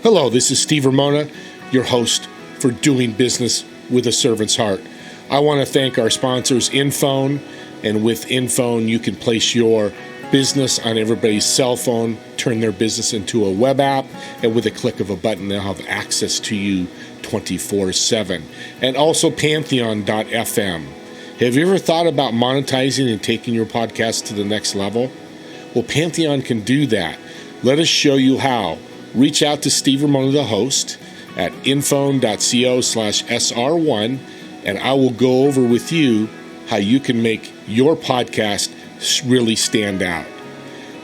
Hello, this is Steve Ramona, your host for Doing Business with a Servant's Heart. I want to thank our sponsors, Infone, and with Infone, you can place your business on everybody's cell phone, turn their business into a web app, and with a click of a button, they'll have access to you 24/7. And also Pantheon.fm. Have you ever thought about monetizing and taking your podcast to the next level? Well, Pantheon can do that. Let us show you how. Reach out to Steve Ramona, the host, at infone.co/SR1, and I will go over with you how you can make your podcast really stand out.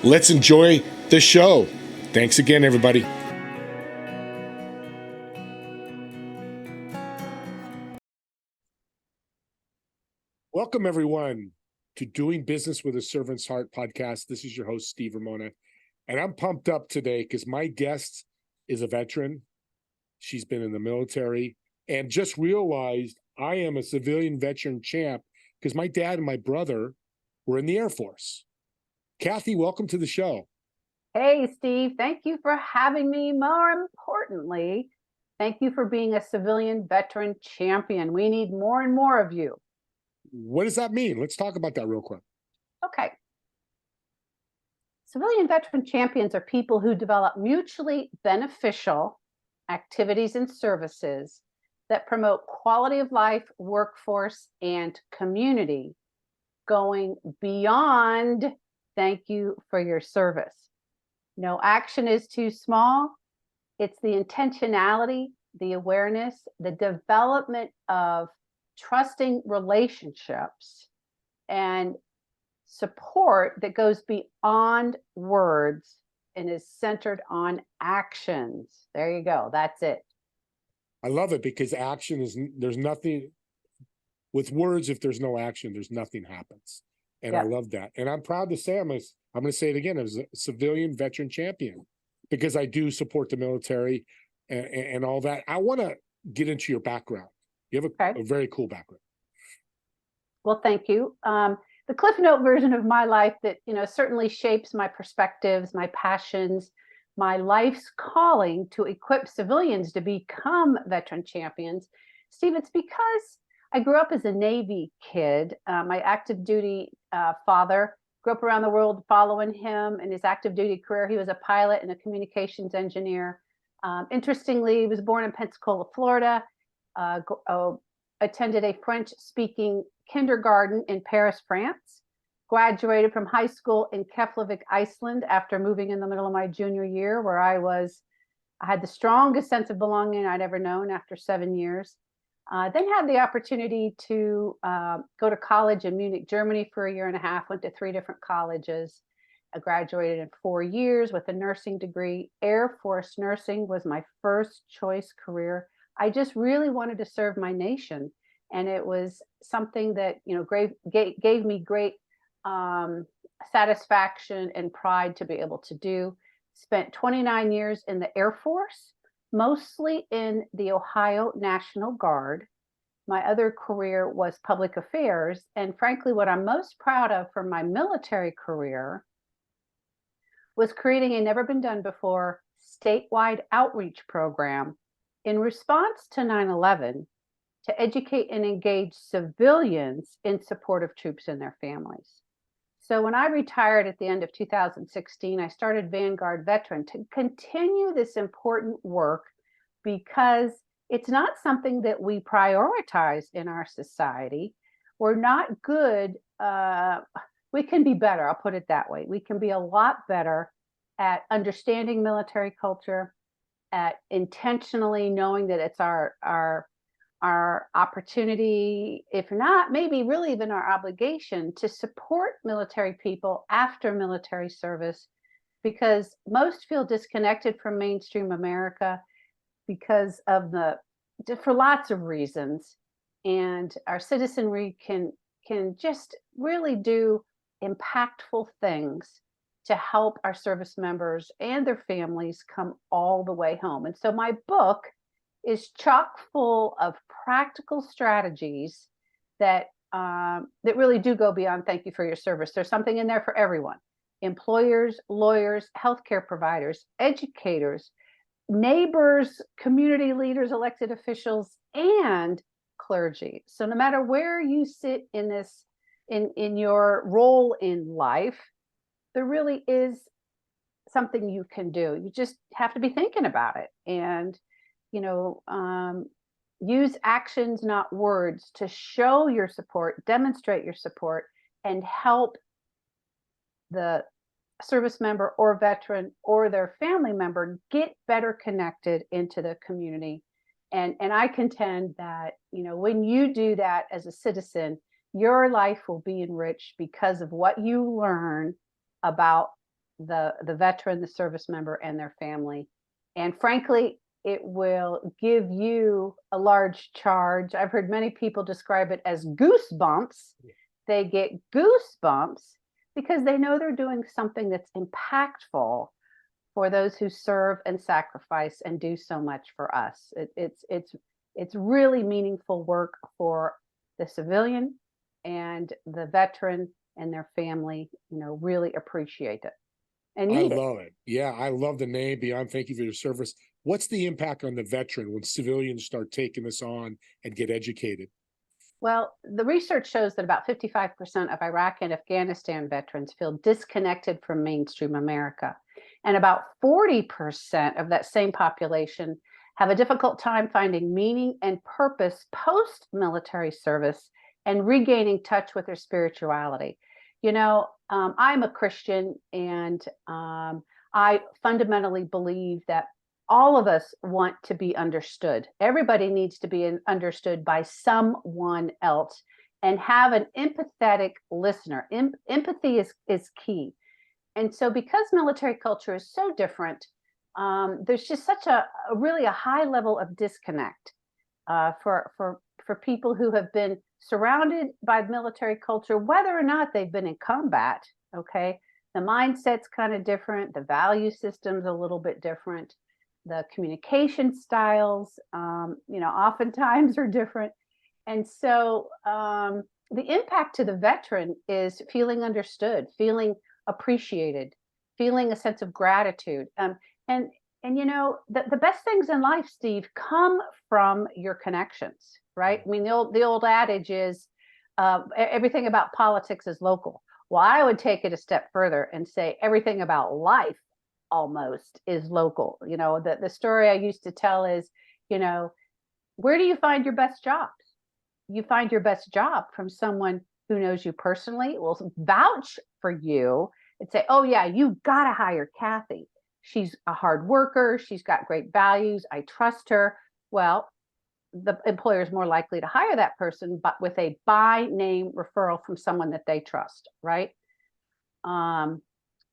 Let's enjoy the show. Thanks again, everybody. Welcome, everyone, to Doing Business with a Servant's Heart podcast. This is your host, Steve Ramona, and I'm pumped up today because my guest is a veteran. She's been in the military and just realized I am a civilian veteran champ because my dad and my brother were in the Air Force. Kathy, welcome to the show. Hey, Steve, thank you for having me. More importantly, thank you for being a civilian veteran champion. We need more and more of you. What does that mean? Let's talk about that real quick. Okay. Civilian veteran champions are people who develop mutually beneficial activities and services that promote quality of life, workforce, and community, going beyond thank you for your service. No action is too small. It's the intentionality, the awareness, the development of trusting relationships and support that goes beyond words and is centered on actions. There you go. That's it. I love it because action is, there's nothing with words. If there's no action, there's nothing happens. And yep. I love that. And I'm proud to say, I'm going to say it again, as a civilian veteran champion, because I do support the military and all that. I want to get into your background. You have a very cool background. Well, thank you. The Cliff Note version of my life that, certainly shapes my perspectives, my passions, my life's calling to equip civilians to become veteran champions. Steve, it's because I grew up as a Navy kid. My active duty father grew up around the world following him in his active duty career. He was a pilot and a communications engineer. Interestingly, he was born in Pensacola, Florida, attended a French-speaking kindergarten in Paris, France, graduated from high school in Keflavik, Iceland after moving in the middle of my junior year, where I had the strongest sense of belonging I'd ever known after 7 years. Then had the opportunity to go to college in Munich, Germany for a year and a half, went to 3 different colleges. I graduated in 4 years with a nursing degree. Air Force nursing was my first choice career. I just really wanted to serve my nation. And it was something that, gave me great satisfaction and pride to be able to do. Spent 29 years in the Air Force, mostly in the Ohio National Guard. My other career was public affairs. And frankly, what I'm most proud of from my military career was creating a never been done before statewide outreach program in response to 9/11 to educate and engage civilians in support of troops and their families. So when I retired at the end of 2016, I started Vanguard Veteran to continue this important work because it's not something that we prioritize in our society. We're not good. We can be better. I'll put it that way. We can be a lot better at understanding military culture, at intentionally knowing that it's our opportunity, if not, maybe really even our obligation to support military people after military service, because most feel disconnected from mainstream America because of for lots of reasons. And our citizenry can just really do impactful things to help our service members and their families come all the way home. And so my book is chock full of practical strategies that really do go beyond thank you for your service. There's something in there for everyone: employers, lawyers, healthcare providers, educators, neighbors, community leaders, elected officials, and clergy. So no matter where you sit in this, in your role in life, there really is something you can do. You just have to be thinking about it, and you know, use actions, not words, to show your support, demonstrate your support, and help the service member or veteran or their family member get better connected into the community. And I contend that, when you do that as a citizen, your life will be enriched because of what you learn about the veteran, the service member, and their family. And frankly, it will give you a large charge. I've heard many people describe it as goosebumps. They get goosebumps because they know they're doing something that's impactful for those who serve and sacrifice and do so much for us. It's really meaningful work for the civilian, and the veteran and their family, really appreciate it and I need it. love it. Yeah, I love the name Beyond Thank You for Your Service. What's the impact on the veteran when civilians start taking this on and get educated? Well, the research shows that about 55% of Iraq and Afghanistan veterans feel disconnected from mainstream America. And about 40% of that same population have a difficult time finding meaning and purpose post military service and regaining touch with their spirituality. I'm a Christian, and I fundamentally believe that all of us want to be understood. Everybody needs to be understood by someone else, and have an empathetic listener. Empathy is key. And so because military culture is so different, there's just such a really a high level of disconnect for people who have been surrounded by military culture, whether or not they've been in combat. Okay, the mindset's kind of different, the value system's a little bit different, the communication styles, oftentimes are different. And so the impact to the veteran is feeling understood, feeling appreciated, feeling a sense of gratitude. The best things in life, Steve, come from your connections, right? I mean, the old adage is everything about politics is local. Well, I would take it a step further and say everything about life almost is local. The story I used to tell is, where do you find your best jobs? You find your best job from someone who knows you personally, will vouch for you and say, oh yeah, you got to hire Kathy. She's a hard worker. She's got great values. I trust her. Well, the employer is more likely to hire that person, but with a by name referral from someone that they trust, right? And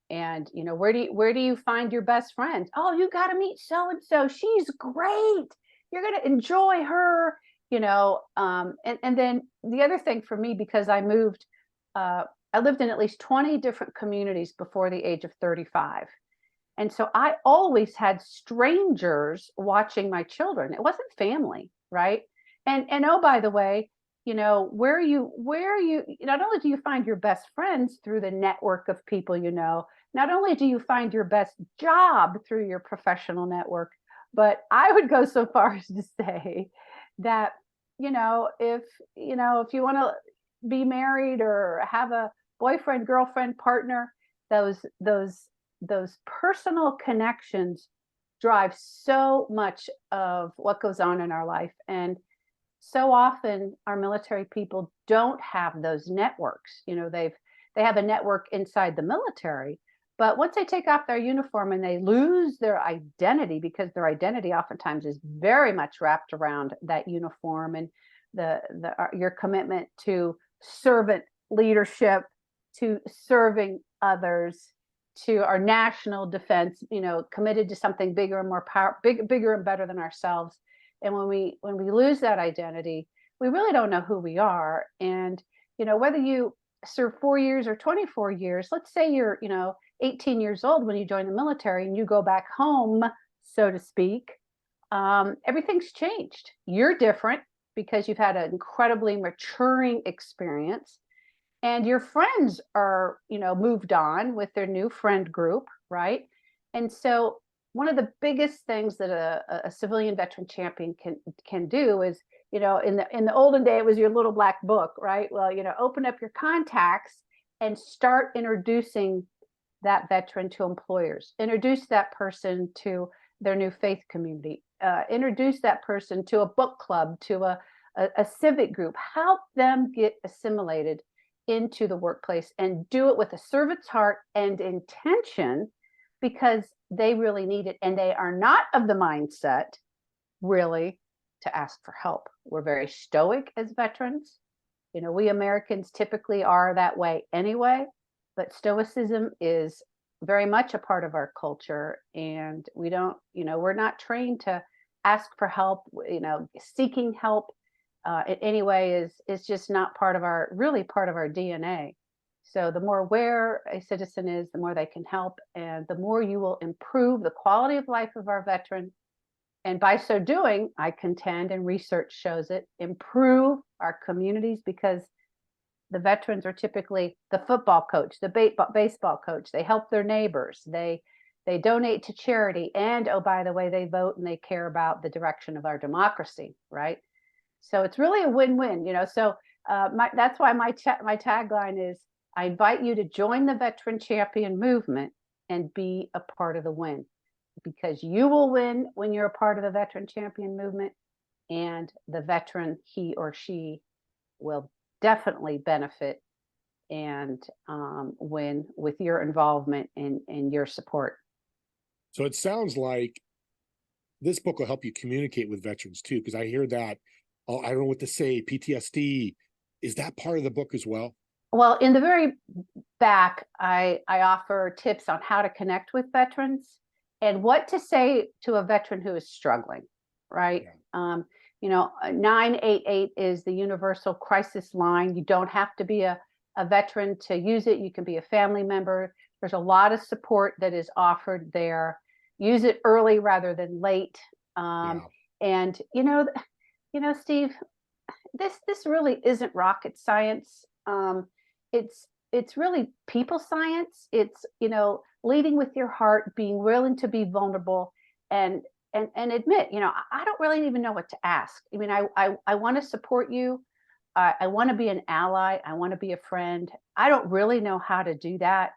where do you find your best friend? Oh, you got to meet so and so. She's great. You're going to enjoy her. And then the other thing for me, because I lived in at least 20 different communities before the age of 35. And so I always had strangers watching my children. It wasn't family, right? And oh, by the way, where you not only do you find your best friends through the network of people, not only do you find your best job through your professional network, but I would go so far as to say that, if you want to be married or have a boyfriend, girlfriend, partner, those personal connections drive so much of what goes on in our life. And so often our military people don't have those networks. They have a network inside the military, but once they take off their uniform and they lose their identity, because their identity oftentimes is very much wrapped around that uniform and your commitment to servant leadership, to serving others, to our national defense, committed to something bigger and more bigger and better than ourselves. And when we lose that identity, we really don't know who we are. And whether you serve 4 years or 24 years, let's say you're 18 years old when you join the military and you go back home, so to speak, everything's changed. You're different because you've had an incredibly maturing experience, and your friends are moved on with their new friend group, right? And so one of the biggest things that a civilian veteran champion can do is, in the olden day, it was your little black book, right? Well, open up your contacts and start introducing that veteran to employers, introduce that person to their new faith community, introduce that person to a book club, to a civic group, help them get assimilated into the workplace, and do it with a servant's heart and intention, because they really need it. And they are not of the mindset really to ask for help. We're very stoic as veterans. We Americans typically are that way anyway, but stoicism is very much a part of our culture. And we don't, we're not trained to ask for help. Seeking help in any way is just not part of our DNA. So the more aware a citizen is, the more they can help, and the more you will improve the quality of life of our veteran. And by so doing, I contend, and research shows it, improve our communities, because the veterans are typically the football coach, the baseball coach. They help their neighbors. They donate to charity. And, oh, by the way, they vote and they care about the direction of our democracy, right? So it's really a win-win, So that's why my tagline is, I invite you to join the Veteran Champion movement and be a part of the win, because you will win when you're a part of the Veteran Champion movement, and the veteran, he or she, will definitely benefit and win with your involvement and your support. So it sounds like this book will help you communicate with veterans too, because I hear that, oh, I don't know what to say, PTSD. Is that part of the book as well? Well, in the very back, I offer tips on how to connect with veterans and what to say to a veteran who is struggling, right? Yeah. 988 is the universal crisis line. You don't have to be a veteran to use it. You can be a family member. There's a lot of support that is offered there. Use it early rather than late. And Steve, this really isn't rocket science. It's really people science. It's, leading with your heart, being willing to be vulnerable, and admit, I don't really even know what to ask. I mean, I want to support you. I want to be an ally. I want to be a friend. I don't really know how to do that.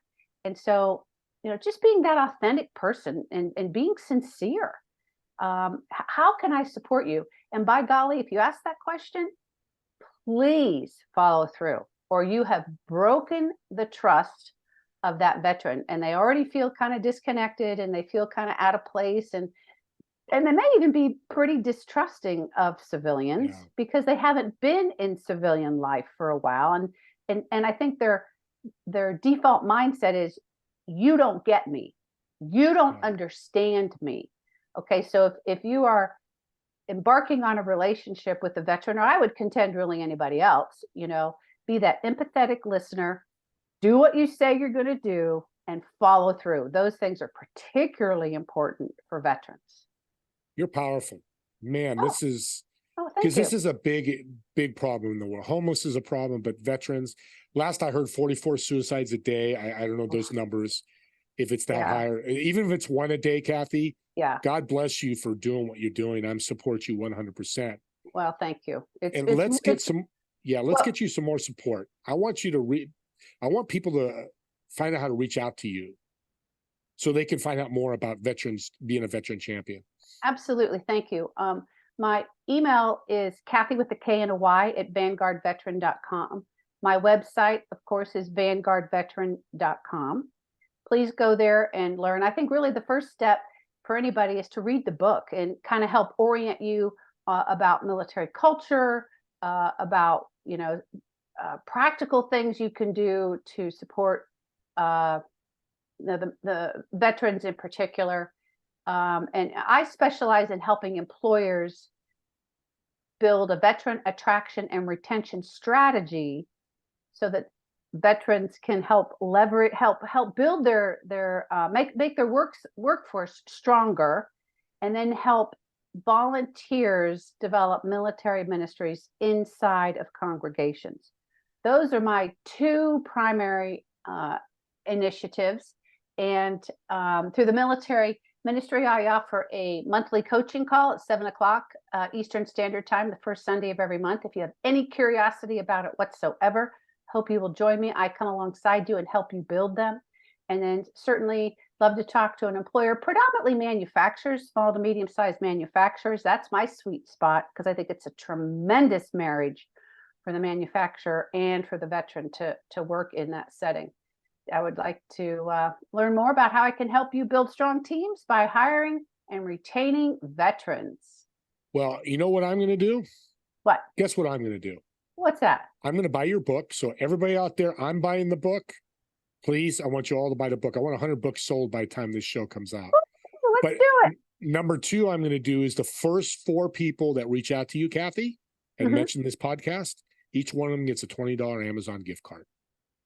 And so, just being that authentic person and being sincere. How can I support you? And by golly, if you ask that question, please follow through, or you have broken the trust of that veteran, and they already feel kind of disconnected, and they feel kind of out of place, and they may even be pretty distrusting of civilians because they haven't been in civilian life for a while, and I think their default mindset is, you don't get me, you don't understand me. Okay, so if you are embarking on a relationship with a veteran, or I would contend really anybody else, be that empathetic listener, do what you say you're going to do, and follow through. Those things are particularly important for veterans. You're powerful, man. This is, because this is a big problem in the world. Homeless is a problem, but veterans, last I heard, 44 suicides a day. I don't know those numbers, if it's that higher, even if it's one a day, Kathy. Yeah. God bless you for doing what you're doing. I support you 100%. Well, thank you. Let's get you some more support. I want you to I want people to find out how to reach out to you so they can find out more about veterans, being a veteran champion. Absolutely. Thank you. My email is Kathy with a K and a Y at vanguardveteran.com. My website, of course, is vanguardveteran.com. Please go there and learn. I think really the first step for anybody is to read the book and kind of help orient you about military culture, about, practical things you can do to support the veterans in particular. And I specialize in helping employers build a veteran attraction and retention strategy so that veterans can help build their make their workforce stronger, and then help volunteers develop military ministries inside of congregations. Those are my two primary initiatives. And through the military Ministry, I offer a monthly coaching call at 7 o'clock Eastern Standard Time, the first Sunday of every month. If you have any curiosity about it whatsoever, hope you will join me. I come alongside you and help you build them. And then certainly love to talk to an employer, predominantly manufacturers, small to medium-sized manufacturers. That's my sweet spot because I think it's a tremendous marriage for the manufacturer and for the veteran to work in that setting. I would like to learn more about how I can help you build strong teams by hiring and retaining veterans. Well, you know what I'm going to do? What? Guess what I'm going to do? What's that? I'm going to buy your book. So everybody out there, I'm buying the book. Please, I want you all to buy the book. I want 100 books sold by the time this show comes out. Ooh, let's do it. Number two, I'm going to do is the first 4 people that reach out to you, Kathy, and mention this podcast, each one of them gets a $20 Amazon gift card.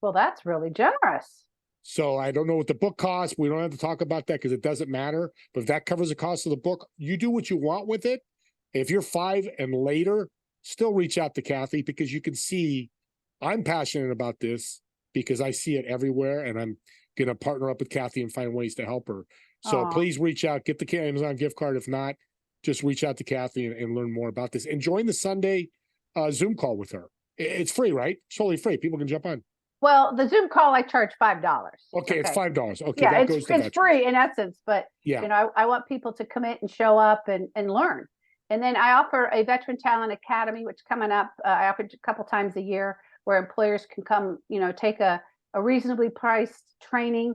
Well, that's really generous. So I don't know what the book costs. We don't have to talk about that because it doesn't matter. But if that covers the cost of the book, you do what you want with it. If you're 5 and later, still reach out to Kathy because you can see I'm passionate about this because I see it everywhere, and I'm going to partner up with Kathy and find ways to help her. So please reach out, get the Amazon gift card. If not, just reach out to Kathy and learn more about this. And join the Sunday Zoom call with her. It's free, right? It's totally free. People can jump on. Well, the Zoom call, I charge $5. Okay, it's $5. Okay, yeah, that goes to it's free in essence, but yeah, you know, I want people to commit and show up and learn. And then I offer a Veteran Talent Academy, which coming up, I offer a couple times a year where employers can come, you know, take a reasonably priced training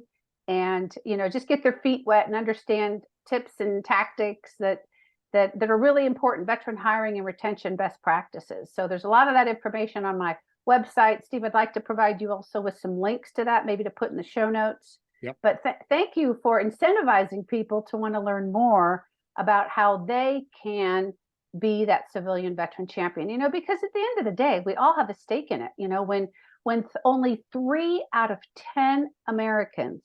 and, you know, just get their feet wet and understand tips and tactics that are really important, veteran hiring and retention best practices. So there's a lot of that information on my website. Steve, I'd like to provide you also with some links to that, maybe to put in the show notes. Yep. But thank you for incentivizing people to want to learn more about how they can be that civilian veteran champion, you know, because at the end of the day, we all have a stake in it. You know, when only 3 out of 10 Americans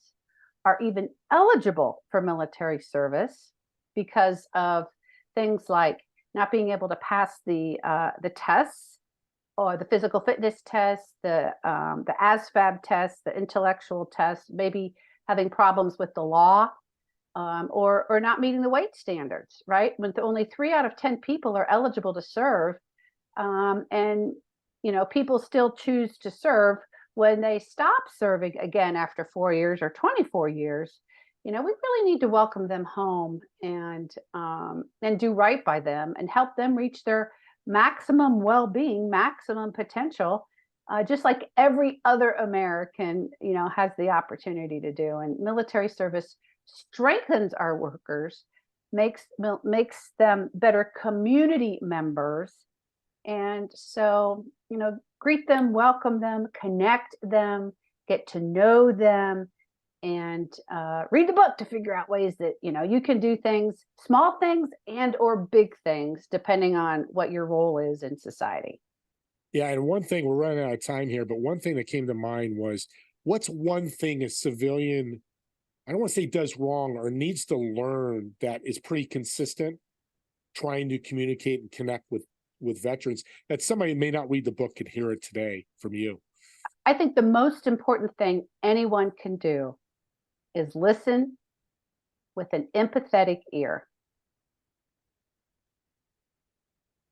are even eligible for military service because of things like not being able to pass the tests, or the physical fitness test, the ASVAB test, the intellectual test, maybe having problems with the law, or not meeting the weight standards, right? When only 3 out of 10 people are eligible to serve, and you know, people still choose to serve when they stop serving again after 4 years or 24 years. You know, we really need to welcome them home and do right by them and help them reach their maximum well-being, maximum potential, just like every other American, you know, has the opportunity to do. And military service strengthens our workers, makes them better community members. And so, you know, greet them, welcome them, connect them, get to know them, and read the book to figure out ways that, you know, you can do things, small things and or big things, depending on what your role is in society. Yeah, and one thing, we're running out of time here, but one thing that came to mind was, what's one thing a civilian, I don't want to say does wrong or needs to learn, that is pretty consistent trying to communicate and connect with veterans, that somebody may not read the book can hear it today from you? I think the most important thing anyone can do is listen with an empathetic ear.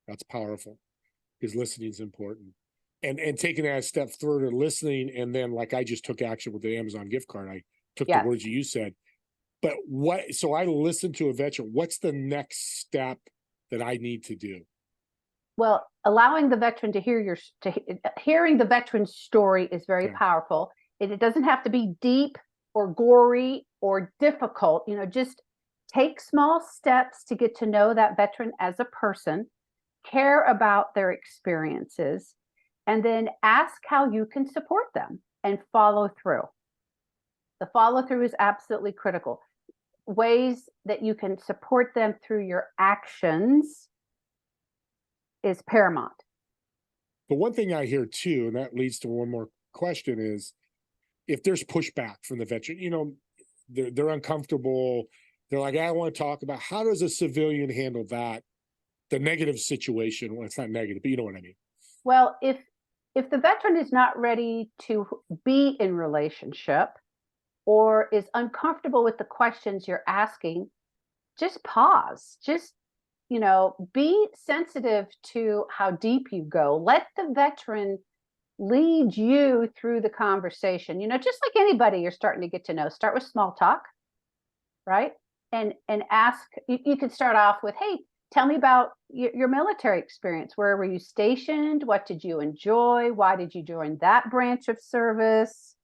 That's powerful, because listening is important. And taking that a step further, listening, and then, like, I just took action with the Amazon gift card. I took the words you said. But so I listened to a veteran. What's the next step that I need to do? Well, allowing the veteran to hear hearing the veteran's story is very powerful. It doesn't have to be deep or gory or difficult. You know, just take small steps to get to know that veteran as a person, care about their experiences, and then ask how you can support them and follow through. The follow through is absolutely critical. Ways that you can support them through your actions is paramount. But one thing I hear too, and that leads to one more question, is if there's pushback from the veteran, you know, they're uncomfortable. They're like, I want to talk about, how does a civilian handle that, the negative situation? Well, it's not negative, but you know what I mean. Well, if the veteran is not ready to be in relationship or is uncomfortable with the questions you're asking, just pause, just, be sensitive to how deep you go. Let the veteran lead you through the conversation. Just like anybody you're starting to get to know, start with small talk, right? And ask, you could start off with, hey, tell me about your military experience. Where were you stationed? What did you enjoy? Why did you join that branch of service?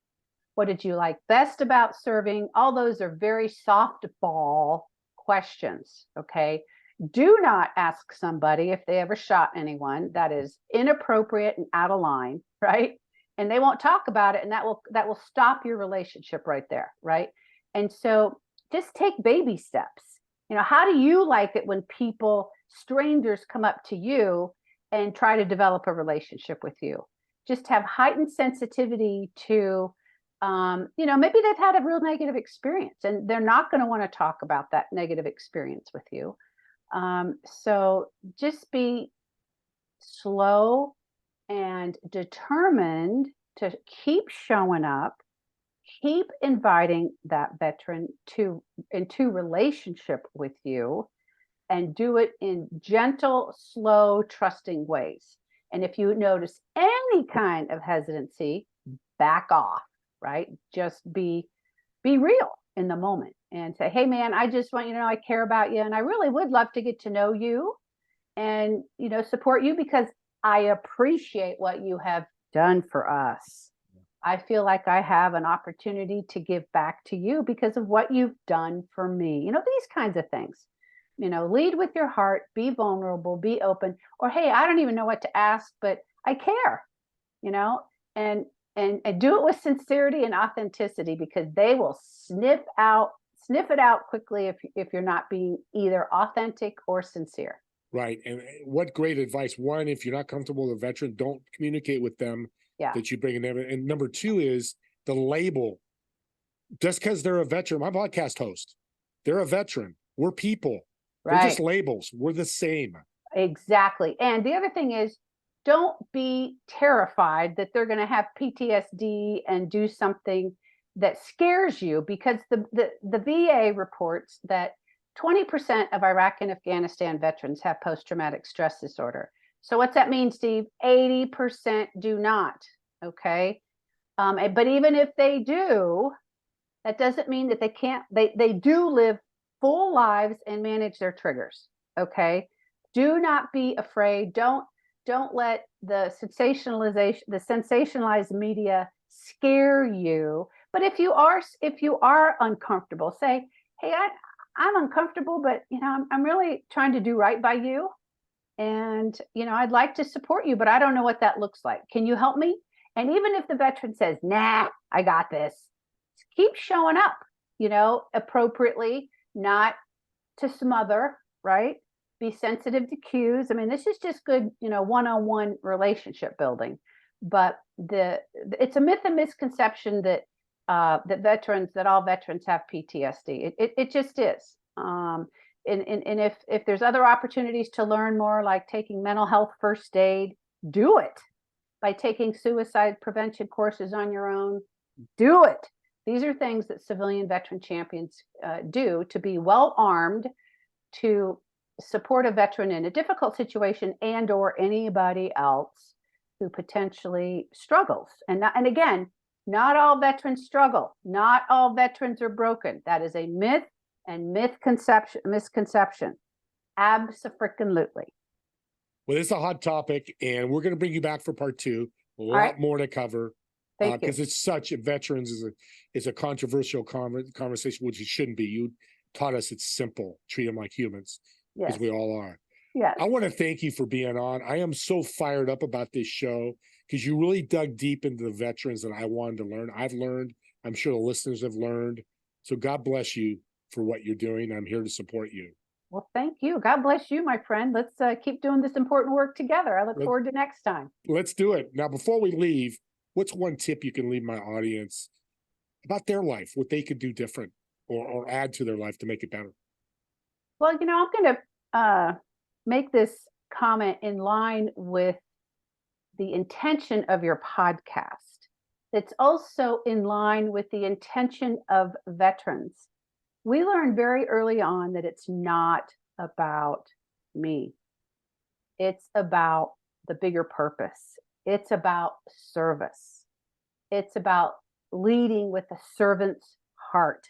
What did you like best about serving? All those are very softball questions, okay? Do not ask somebody if they ever shot anyone. That is inappropriate and out of line, right? And they won't talk about it, and that will stop your relationship right there, right? And so just take baby steps. How do you like it when strangers come up to you and try to develop a relationship with you? Just have heightened sensitivity to, maybe they've had a real negative experience and they're not going to want to talk about that negative experience with you. So just be slow and determined to keep showing up, keep inviting that veteran into relationship with you, and do it in gentle, slow, trusting ways. And if you notice any kind of hesitancy, back off, right? Just be real in the moment and say, hey man, I just want you to know I care about you, and I really would love to get to know you and support you because I appreciate what you have done for us. I feel like I have an opportunity to give back to you because of what you've done for me. These kinds of things. Lead with your heart, be vulnerable, be open, or hey, I don't even know what to ask, but I care, and do it with sincerity and authenticity, because they will sniff it out quickly if you're not being either authentic or sincere. Right. And what great advice. One, if you're not comfortable with a veteran, don't communicate with them that you bring in there. And number two is the label. Just because they're a veteran, my podcast host, they're a veteran. We're people. Right. They're just labels. We're the same. Exactly. And the other thing is, don't be terrified that they're going to have PTSD and do something that scares you, because the VA reports that 20% of Iraq and Afghanistan veterans have post-traumatic stress disorder. So what's that mean, Steve? 80% do not. Okay. But even if they do, that doesn't mean that they can't, they do live full lives and manage their triggers. Okay. Do not be afraid. Don't let the sensationalized media scare you. But if you are uncomfortable, say, hey, I'm uncomfortable, but I'm really trying to do right by you. And I'd like to support you, but I don't know what that looks like. Can you help me? And even if the veteran says, nah, I got this, keep showing up, appropriately, not to smother, right? Be sensitive to cues. I mean, this is just good, one-on-one relationship building. But it's a myth and misconception that all veterans have PTSD. It just is. And if there's other opportunities to learn more, like taking mental health first aid, do it. By taking suicide prevention courses on your own, do it. These are things that civilian veteran champions do to be well armed to support a veteran in a difficult situation and or anybody else who potentially struggles. And again, not all veterans struggle. Not all veterans are broken. That is a myth and misconception. Abso-freaking-lutely. Well, it's a hot topic, and we're going to bring you back for part two. A lot more to cover. Because it's veterans is a controversial conversation, which it shouldn't be. You taught us it's simple. Treat them like humans, because we all are. Yes. I want to thank you for being on. I am so fired up about this show because you really dug deep into the veterans that I wanted to learn. I've learned. I'm sure the listeners have learned. So God bless you for what you're doing. I'm here to support you. Well, thank you. God bless you, my friend. Let's keep doing this important work together. I look forward to next time. Let's do it. Now, before we leave, what's one tip you can leave my audience about their life, what they could do different or add to their life to make it better? Well, I'm going to make this comment in line with the intention of your podcast. It's also in line with the intention of veterans. we learned very early on that it's not about me. It's about the bigger purpose. It's about service. It's about leading with a servant's heart.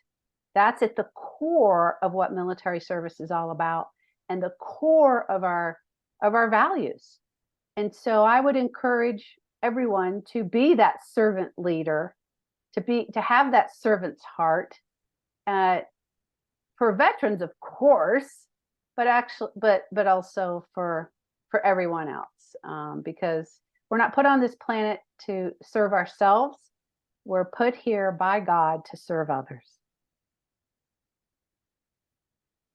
That's at the core of what military service is all about and the core of our values. And so I would encourage everyone to be that servant leader, to have that servant's heart. For veterans, of course, but actually, but also for everyone else, because we're not put on this planet to serve ourselves. We're put here by God to serve others.